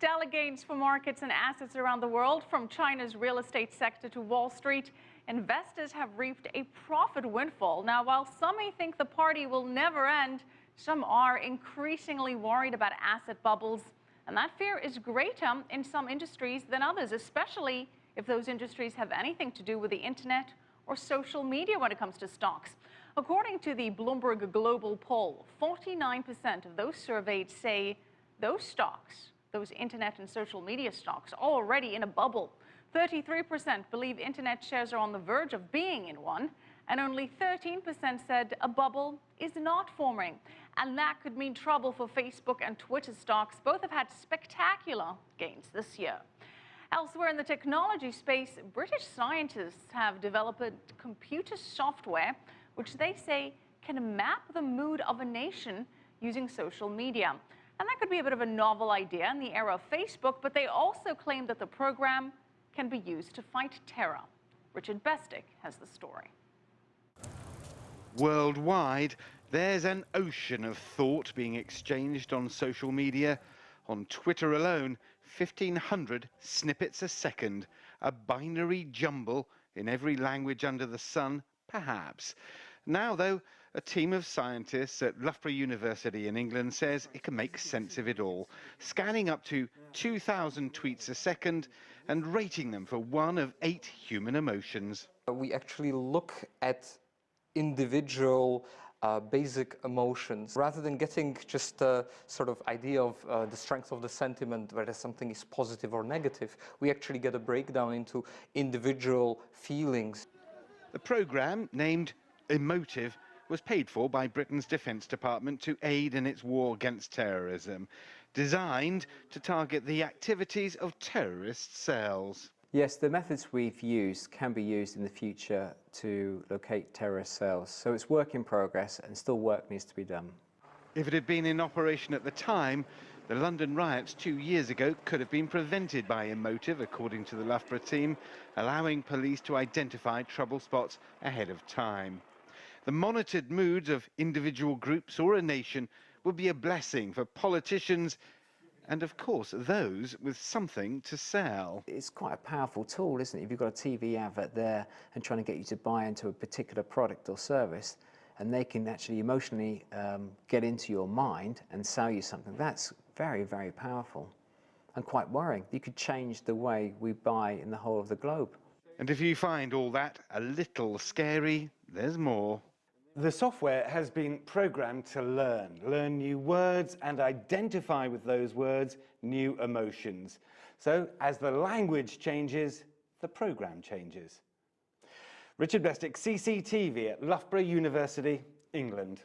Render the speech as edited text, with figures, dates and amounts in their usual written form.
Stellar gains for markets and assets around the world. From China's real estate sector to Wall Street, investors have reaped a profit windfall. Now, while some may think the party will never end, some are increasingly worried about asset bubbles. And that fear is greater in some industries than others, especially if those industries have anything to do with the internet or social media when it comes to stocks. According to the Bloomberg Global poll, 49% of those surveyed say those stocks, those internet and social media stocks, are already in a bubble. 33% believe internet shares are on the verge of being in one, and only 13% said a bubble is not forming. And that could mean trouble for Facebook and Twitter stocks. Both have had spectacular gains this year. Elsewhere in the technology space, British scientists have developed computer software which they say can map the mood of a nation using social media. And that could be a bit of a novel idea in the era of Facebook, but they also claim that the program can be used to fight terror. Richard Bestick has the story. Worldwide, there's an ocean of thought being exchanged on social media. On Twitter alone, 1,500 snippets a second, a binary jumble in every language under the sun, perhaps. Now, though, a team of scientists at Loughborough University in England says it can make sense of it all, scanning up to 2,000 tweets a second and rating them for one of 8 human emotions. We actually look at individual basic emotions. Rather than getting just a sort of idea of the strength of the sentiment, whether something is positive or negative, we actually get a breakdown into individual feelings. The programme, named Emotive, was paid for by Britain's Defence Department to aid in its war against terrorism, designed to target the activities of terrorist cells. Yes, the methods we've used can be used in the future to locate terrorist cells. So it's work in progress and still work needs to be done. If it had been in operation at the time, the London riots 2 years ago could have been prevented by Emotive, according to the Loughborough team, allowing police to identify trouble spots ahead of time. The monitored moods of individual groups or a nation would be a blessing for politicians and, of course, those with something to sell. It's quite a powerful tool, isn't it? If you've got a TV advert there and trying to get you to buy into a particular product or service, and they can actually emotionally get into your mind and sell you something, that's very, very powerful and quite worrying. You could change the way we buy in the whole of the globe. And if you find all that a little scary, there's more. The software has been programmed to learn new words and identify with those words new emotions. So as the language changes, the program changes. Richard Bestick, CCTV at Loughborough University, England.